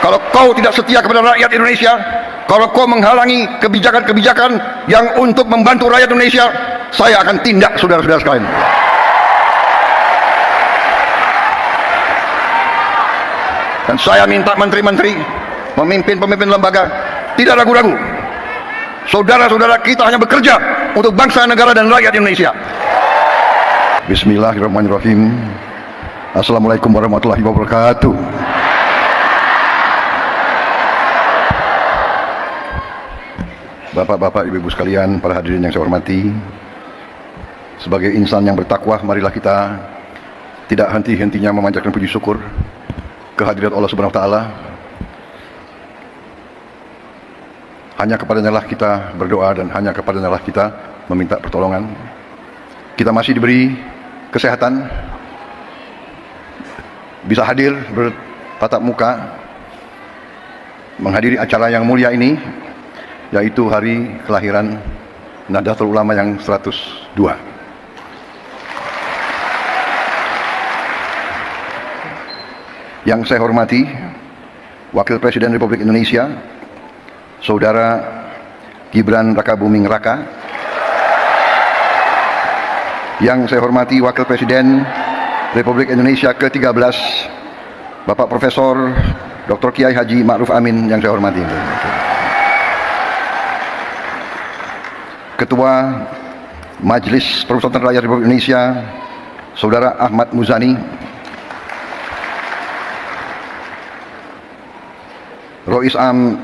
Kalau kau tidak setia kepada rakyat Indonesia, kalau kau menghalangi kebijakan-kebijakan yang untuk membantu rakyat Indonesia, saya akan tindak saudara-saudara sekalian. Dan saya minta menteri-menteri, pemimpin-pemimpin lembaga, tidak ragu-ragu. Saudara-saudara kita hanya bekerja untuk bangsa, negara, dan rakyat Indonesia. Bismillahirrahmanirrahim. Assalamualaikum warahmatullahi wabarakatuh. Bapak-bapak, ibu-ibu sekalian, para hadirin yang saya hormati, sebagai insan yang bertakwa, marilah kita tidak henti-hentinya memanjatkan puji syukur kehadirat Allah Subhanahu wa taala. Hanya kepadanya lah kita berdoa dan hanya kepadanya lah kita meminta pertolongan. Kita masih diberi kesehatan, bisa hadir bertatap muka menghadiri acara yang mulia ini, yaitu hari kelahiran Nahdlatul Ulama yang 102. Yang saya hormati Wakil Presiden Republik Indonesia Saudara Gibran Rakabuming Raka, yang saya hormati Wakil Presiden Republik Indonesia ke-13 Bapak Profesor Dr. Kiai Haji Ma'ruf Amin, yang saya hormati Ketua Majelis Permusyawaratan Rakyat Republik Indonesia Saudara Ahmad Muzani, Rois Am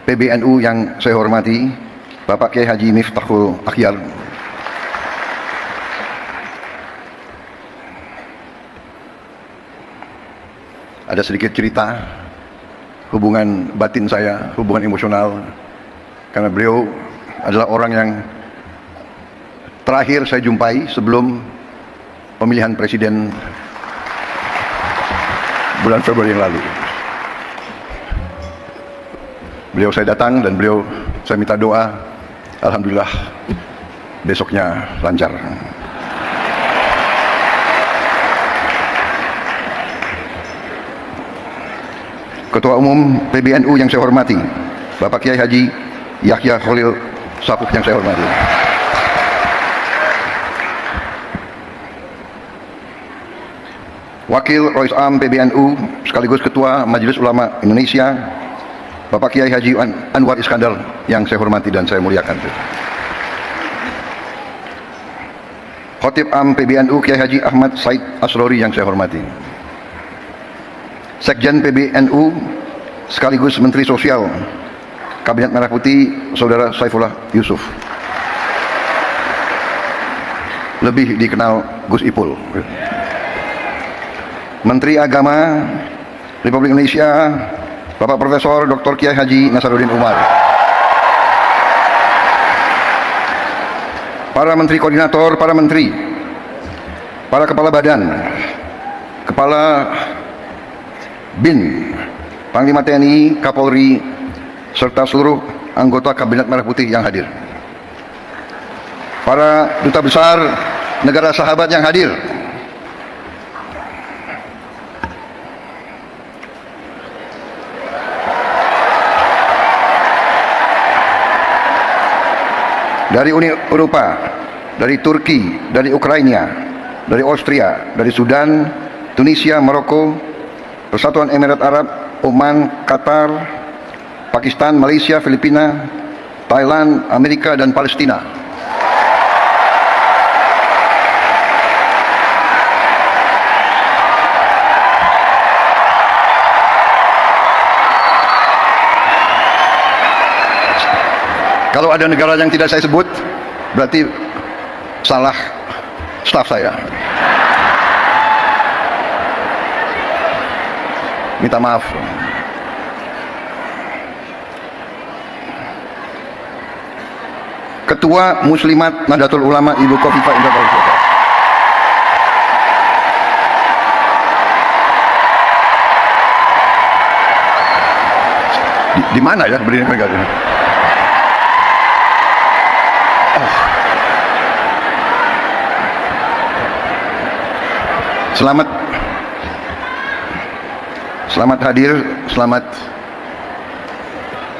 PBNU yang saya hormati Bapak Kiai Haji Miftahul Akhyar, ada sedikit cerita hubungan batin saya, hubungan emosional, karena beliau adalah orang yang terakhir saya jumpai sebelum pemilihan presiden bulan Februari yang lalu. Beliau saya datang dan beliau saya minta doa, alhamdulillah besoknya lancar. Ketua Umum PBNU yang saya hormati Bapak Kiai Haji Yahya Khalil Saquf, yang saya hormati. Wakil Rois Am PBNU sekaligus Ketua Majelis Ulama Indonesia Bapak Kiai Haji Anwar Iskandar, yang saya hormati dan saya muliakan. Khatib Am PBNU Kiai Haji Ahmad Said Asrori, yang saya hormati. Sekjen PBNU sekaligus Menteri Sosial Kabinet Merah Putih Saudara Saifullah Yusuf, lebih dikenal Gus Ipul. Menteri Agama Republik Indonesia Bapak Profesor Dr. Kiai Haji Nasaruddin Umar, para menteri koordinator, para menteri, para kepala badan, kepala BIN, Panglima TNI, Kapolri, serta seluruh anggota Kabinet Merah Putih yang hadir, para duta besar negara sahabat yang hadir, dari Uni Eropa, dari Turki, dari Ukraina, dari Austria, dari Sudan, Tunisia, Maroko, Persatuan Emirat Arab, Oman, Qatar, Pakistan, Malaysia, Filipina, Thailand, Amerika, dan Palestina. Kalau ada negara yang tidak saya sebut, berarti salah staf saya. Minta maaf. Ketua Muslimat Nahdlatul Ulama Ibu Khofifah Indar Parawansa. Di mana ya berdiri negara ini? Selamat hadir, selamat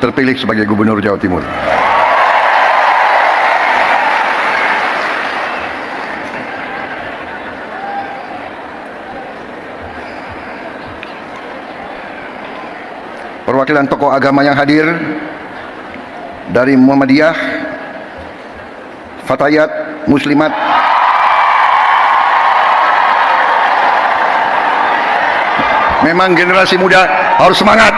terpilih sebagai Gubernur Jawa Timur. Perwakilan tokoh agama yang hadir dari Muhammadiyah, Fatayat, Muslimat, memang generasi muda harus semangat.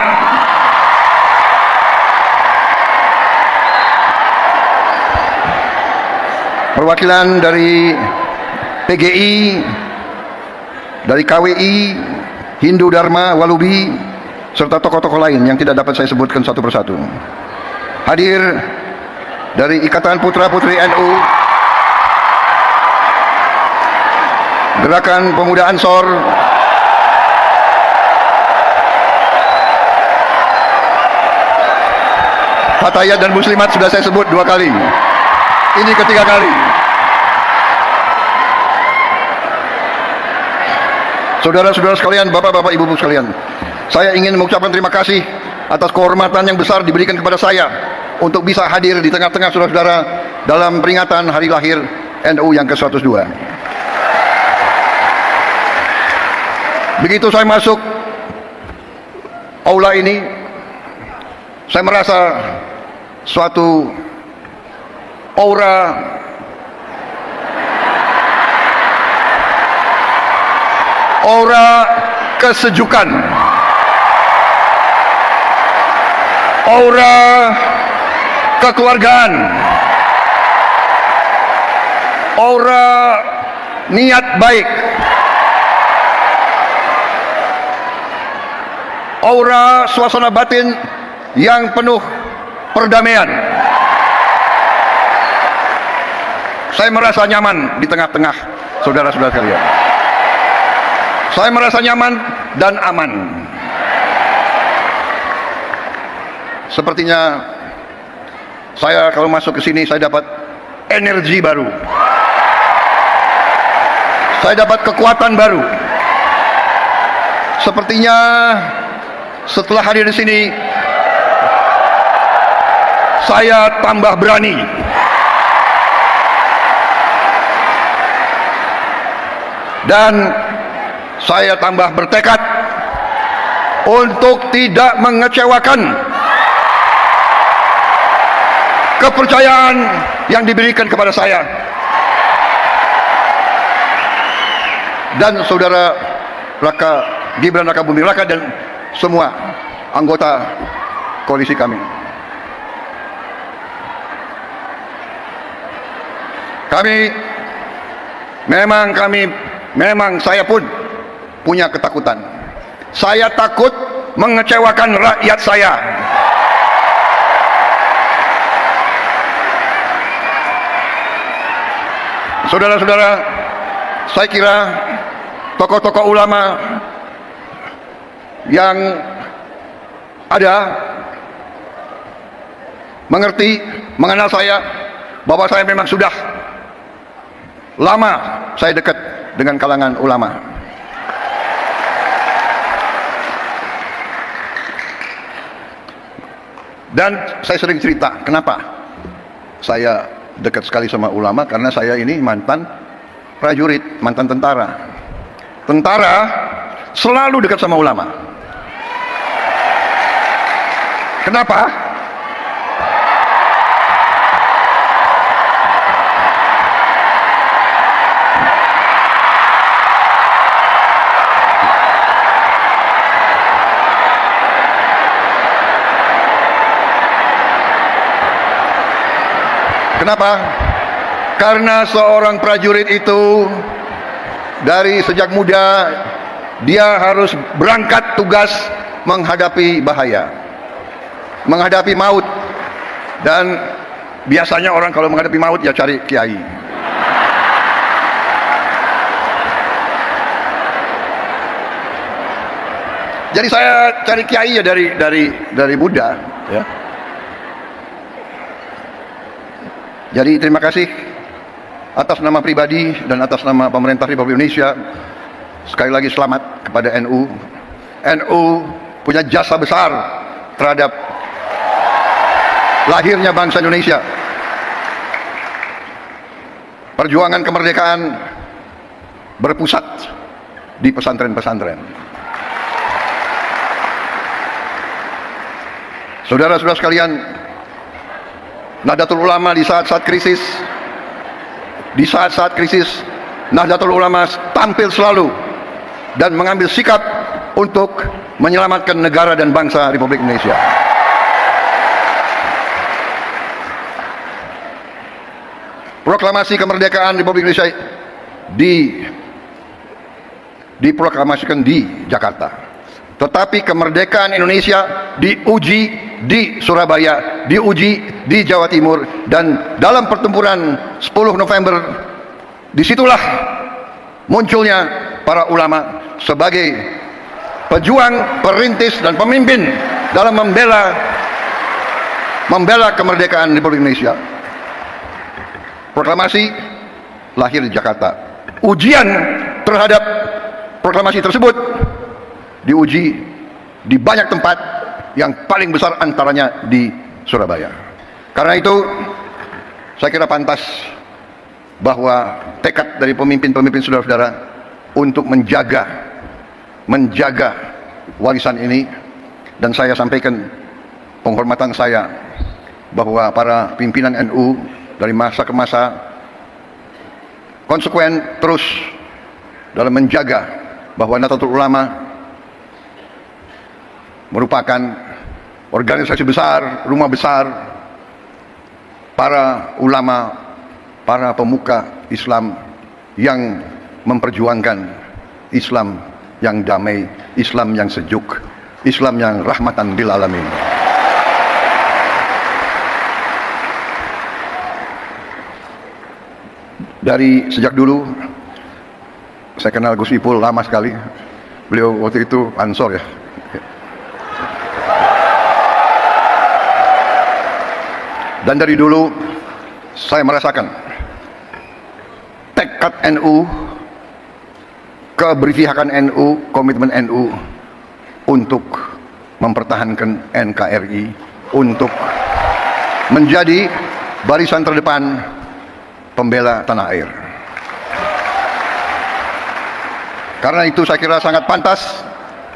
Perwakilan dari PGI, dari KWI, Hindu Dharma, Walubi, serta tokoh-tokoh lain yang tidak dapat saya sebutkan satu persatu. Hadir dari Ikatan Putra-Putri NU, Gerakan Pemuda Ansor, Fatayat dan Muslimat sudah saya sebut 2 kali. Ini ketiga kali. Saudara-saudara sekalian, bapak-bapak, ibu-ibu sekalian, saya ingin mengucapkan terima kasih atas kehormatan yang besar diberikan kepada saya untuk bisa hadir di tengah-tengah saudara-saudara dalam peringatan hari lahir NU yang ke-102. Begitu saya masuk aula ini, saya merasa suatu aura kesejukan, aura kekeluargaan, aura niat baik, aura suasana batin yang penuh perdamaian. Saya merasa nyaman di tengah-tengah saudara-saudara sekalian. Saya merasa nyaman dan aman. Sepertinya saya kalau masuk ke sini saya dapat energi baru. Saya dapat kekuatan baru. Sepertinya setelah hadir di sini saya tambah berani. Dan saya tambah bertekad untuk tidak mengecewakan kepercayaan yang diberikan kepada saya dan saudara Gibran Raka Buming Raka dan semua anggota koalisi kami. Memang saya pun punya ketakutan. Saya takut mengecewakan rakyat saya. Saudara-saudara, saya kira tokoh-tokoh ulama yang ada mengenal saya, bahwa saya memang sudah lama saya dekat dengan kalangan ulama. Dan saya sering cerita kenapa saya dekat sekali sama ulama, karena saya ini mantan prajurit, mantan tentara. Tentara selalu dekat sama ulama. Kenapa? Kenapa? Karena seorang prajurit itu dari sejak muda dia harus berangkat tugas menghadapi bahaya, menghadapi maut. Dan biasanya orang kalau menghadapi maut ya cari kiai. Jadi saya cari kiai ya dari muda, ya. Jadi terima kasih atas nama pribadi dan atas nama pemerintah Republik Indonesia. Sekali lagi selamat kepada NU. NU punya jasa besar terhadap lahirnya bangsa Indonesia. Perjuangan kemerdekaan berpusat di pesantren-pesantren. Saudara-saudara sekalian, Nahdlatul Ulama di saat-saat krisis, Nahdlatul Ulama tampil selalu dan mengambil sikap untuk menyelamatkan negara dan bangsa Republik Indonesia. Proklamasi kemerdekaan Republik Indonesia diproklamasikan di Jakarta. Tetapi kemerdekaan Indonesia diuji di Surabaya, diuji di Jawa Timur, dan dalam pertempuran 10 November disitulah munculnya para ulama sebagai pejuang, perintis, dan pemimpin dalam membela kemerdekaan Republik Indonesia. Proklamasi lahir di Jakarta. Ujian terhadap proklamasi tersebut diuji di banyak tempat, yang paling besar antaranya di Surabaya. Karena itu saya kira pantas bahwa tekad dari pemimpin-pemimpin saudara-saudara untuk menjaga warisan ini, dan saya sampaikan penghormatan saya bahwa para pimpinan NU dari masa ke masa konsekuen terus dalam menjaga bahwa Nahdlatul Ulama merupakan organisasi besar, rumah besar para ulama, para pemuka Islam yang memperjuangkan Islam yang damai, Islam yang sejuk, Islam yang rahmatan lil alamin. Dari sejak dulu saya kenal Gus Ipul lama sekali. Beliau waktu itu Ansor ya. Dan dari dulu saya merasakan tekad NU, keberpihakan NU, komitmen NU untuk mempertahankan NKRI, untuk menjadi barisan terdepan pembela tanah air. Karena itu saya kira sangat pantas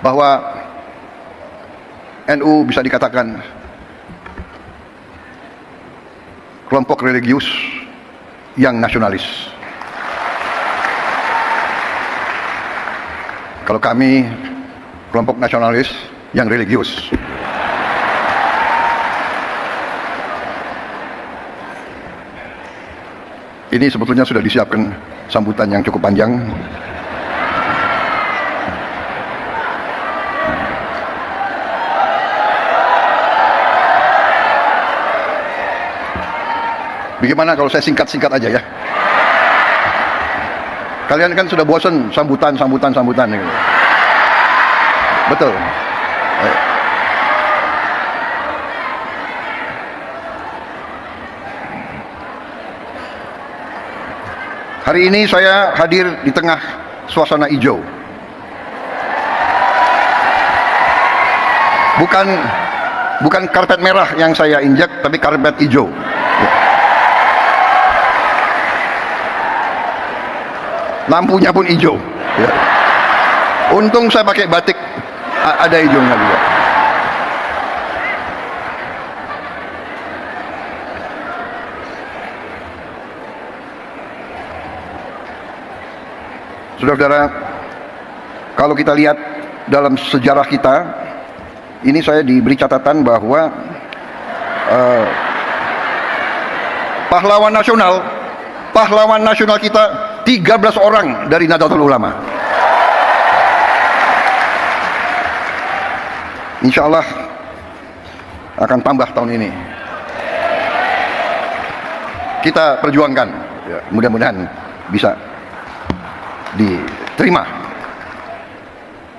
bahwa NU bisa dikatakan kelompok religius yang nasionalis. Kalau kami kelompok nasionalis yang religius. Ini sebetulnya sudah disiapkan sambutan yang cukup panjang. Bagaimana kalau saya singkat-singkat aja ya? Kalian kan sudah bosan sambutan gitu. Betul. Hari ini saya hadir di tengah suasana hijau. Bukan karpet merah yang saya injak, tapi karpet hijau. Lampunya pun hijau. Ya. Untung saya pakai batik, ada hijaunya juga. Saudara-saudara, kalau kita lihat dalam sejarah kita, ini saya diberi catatan bahwa pahlawan nasional kita 13 orang dari Nahdlatul Ulama. Insya Allah akan tambah tahun ini. Kita perjuangkan, ya, mudah-mudahan bisa diterima.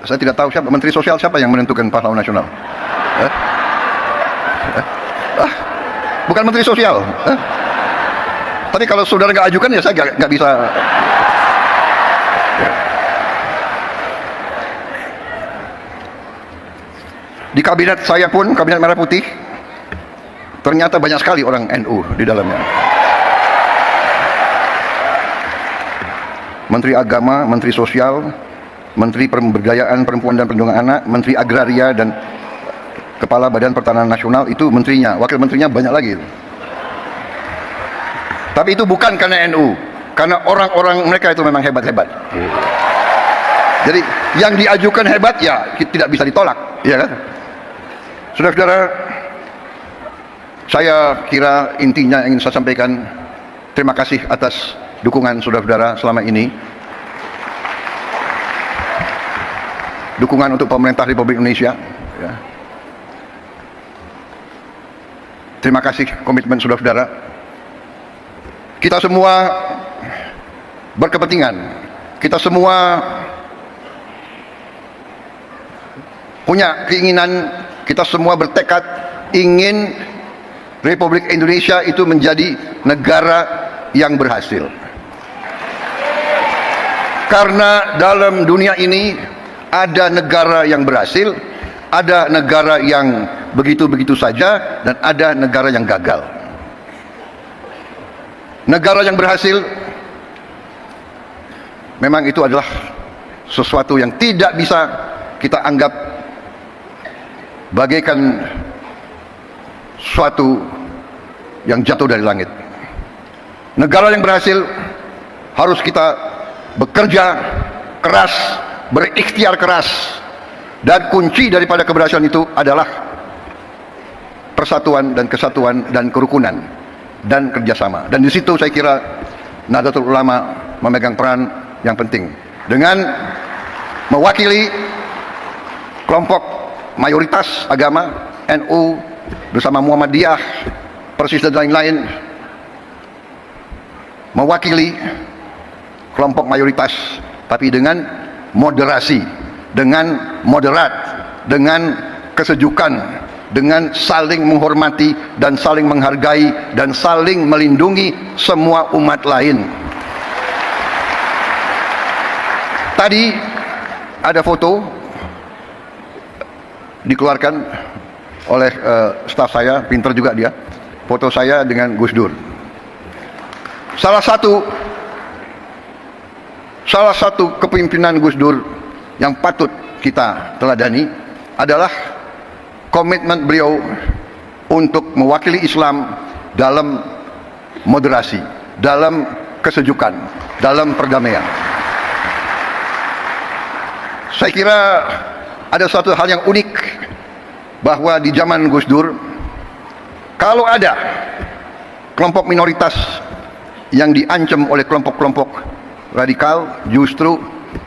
Saya tidak tahu siapa Menteri Sosial, siapa yang menentukan pahlawan nasional. Bukan Menteri Sosial. Tapi kalau saudara nggak ajukan ya saya nggak bisa. Di kabinet saya pun, kabinet Merah Putih, ternyata banyak sekali orang NU di dalamnya. Menteri Agama, Menteri Sosial, Menteri Pemberdayaan Perempuan dan Perlindungan Anak, Menteri Agraria, dan Kepala Badan Pertanahan Nasional, itu menterinya. Wakil menterinya banyak lagi. Tapi itu bukan karena NU, karena orang-orang mereka itu memang hebat-hebat. Jadi yang diajukan hebat, ya tidak bisa ditolak, ya kan? Saudara-saudara, saya kira intinya ingin saya sampaikan, terima kasih atas dukungan saudara-saudara selama ini. Dukungan untuk pemerintah Republik Indonesia, ya. Terima kasih komitmen saudara-saudara. Kita semua berkepentingan, kita semua punya keinginan, kita semua bertekad ingin Republik Indonesia itu menjadi negara yang berhasil. Karena dalam dunia ini ada negara yang berhasil, ada negara yang begitu-begitu saja, dan ada negara yang gagal. Negara yang berhasil memang itu adalah sesuatu yang tidak bisa kita anggap bagaikan suatu yang jatuh dari langit. Negara yang berhasil harus kita bekerja keras, berikhtiar keras, dan kunci daripada keberhasilan itu adalah persatuan dan kesatuan dan kerukunan dan kerjasama. Dan di situ saya kira Nahdlatul Ulama memegang peran yang penting dengan mewakili kelompok mayoritas agama, NU bersama Muhammadiyah, Persis dan lain-lain, mewakili kelompok mayoritas, tapi dengan moderasi, dengan moderat, dengan kesejukan, dengan saling menghormati dan saling menghargai dan saling melindungi semua umat lain. Tadi ada foto dikeluarkan oleh staf saya, pinter juga dia, foto saya dengan Gus Dur. Salah satu kepemimpinan Gus Dur yang patut kita teladani adalah komitmen beliau untuk mewakili Islam dalam moderasi, dalam kesejukan, dalam perdamaian. Saya kira ada suatu hal yang unik, bahwa di zaman Gus Dur, kalau ada kelompok minoritas yang diancam oleh kelompok-kelompok radikal, justru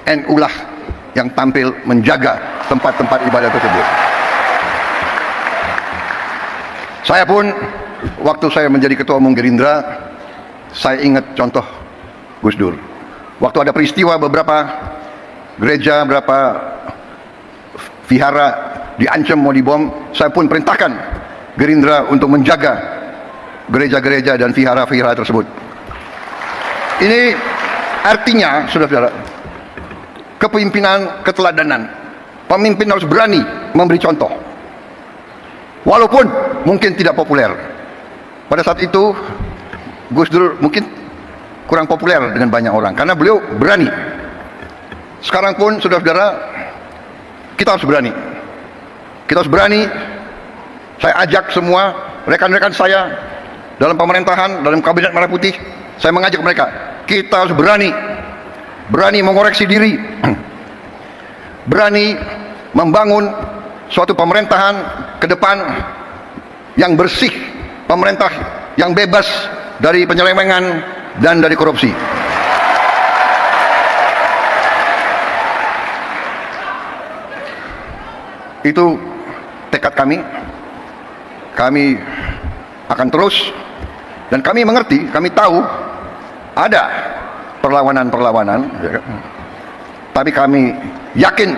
NU lah yang tampil menjaga tempat-tempat ibadah tersebut. Saya pun, waktu saya menjadi ketua umum Gerindra, saya ingat contoh Gus Dur. Waktu ada peristiwa beberapa gereja, beberapa vihara diancam mau dibom, saya pun perintahkan Gerindra untuk menjaga gereja-gereja dan vihara-vihara tersebut. Ini artinya, saudara-saudara, kepemimpinan, keteladanan. Pemimpin harus berani memberi contoh, walaupun mungkin tidak populer. Pada saat itu Gus Dur mungkin kurang populer dengan banyak orang, karena beliau berani. Sekarang pun, saudara-saudara, kita harus berani. Kita harus berani. Saya ajak semua rekan-rekan saya dalam pemerintahan, dalam kabinet Merah Putih, saya mengajak mereka, kita harus berani, berani mengoreksi diri, berani membangun suatu pemerintahan ke depan yang bersih, pemerintah yang bebas dari penyelewengan dan dari korupsi. Itu tekad kami. Kami akan terus, dan kami mengerti, kami tahu ada perlawanan-perlawanan, tapi kami yakin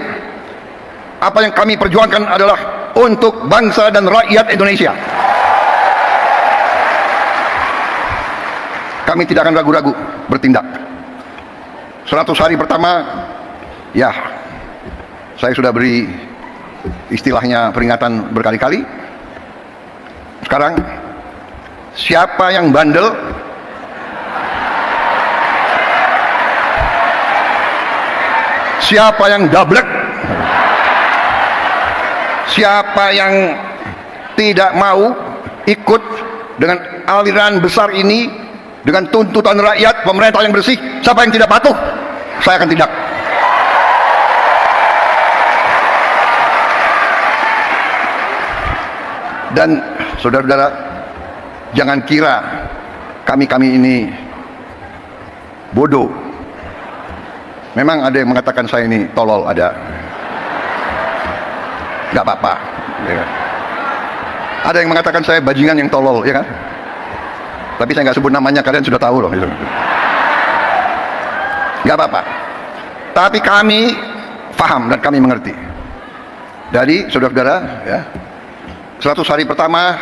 apa yang kami perjuangkan adalah untuk bangsa dan rakyat Indonesia. Kami tidak akan ragu-ragu bertindak. 100 hari pertama, ya, saya sudah beri istilahnya peringatan berkali-kali. Sekarang, siapa yang bandel? Siapa yang dablek? Siapa yang tidak mau ikut dengan aliran besar ini, dengan tuntutan rakyat, pemerintah yang bersih? Siapa yang tidak patuh? Saya akan tindak. Dan saudara-saudara, jangan kira kami ini bodoh. Memang ada yang mengatakan saya ini tolol, ada. Gak apa-apa, ya kan? Ada yang mengatakan saya bajingan yang tolol, ya kan? Tapi saya nggak sebut namanya, kalian sudah tahu loh. Gitu. Gak apa-apa. Tapi kami paham dan kami mengerti. Jadi saudara-saudara, ya, 100 hari pertama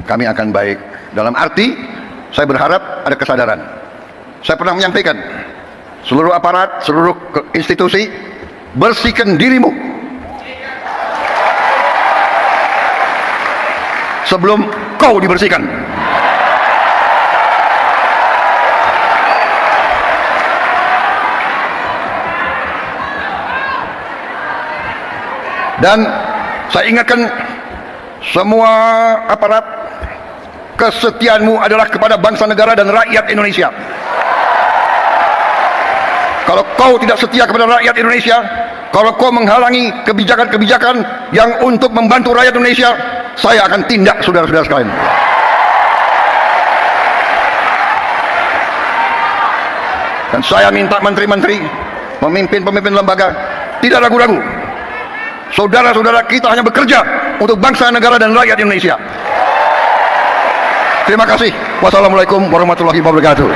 kami akan baik. Dalam arti, saya berharap ada kesadaran. Saya pernah menyampaikan, seluruh aparat, seluruh institusi, bersihkan dirimu sebelum kau dibersihkan. Dan saya ingatkan semua aparat, kesetiaanmu adalah kepada bangsa, negara, dan rakyat Indonesia. Kalau kau tidak setia kepada rakyat Indonesia, kalau kau menghalangi kebijakan-kebijakan yang untuk membantu rakyat Indonesia, saya akan tindak, saudara-saudara sekalian. Dan saya minta menteri-menteri, pemimpin-pemimpin lembaga, tidak ragu-ragu. Saudara-saudara kita hanya bekerja untuk bangsa, negara, dan rakyat Indonesia. Terima kasih. Wassalamualaikum warahmatullahi wabarakatuh.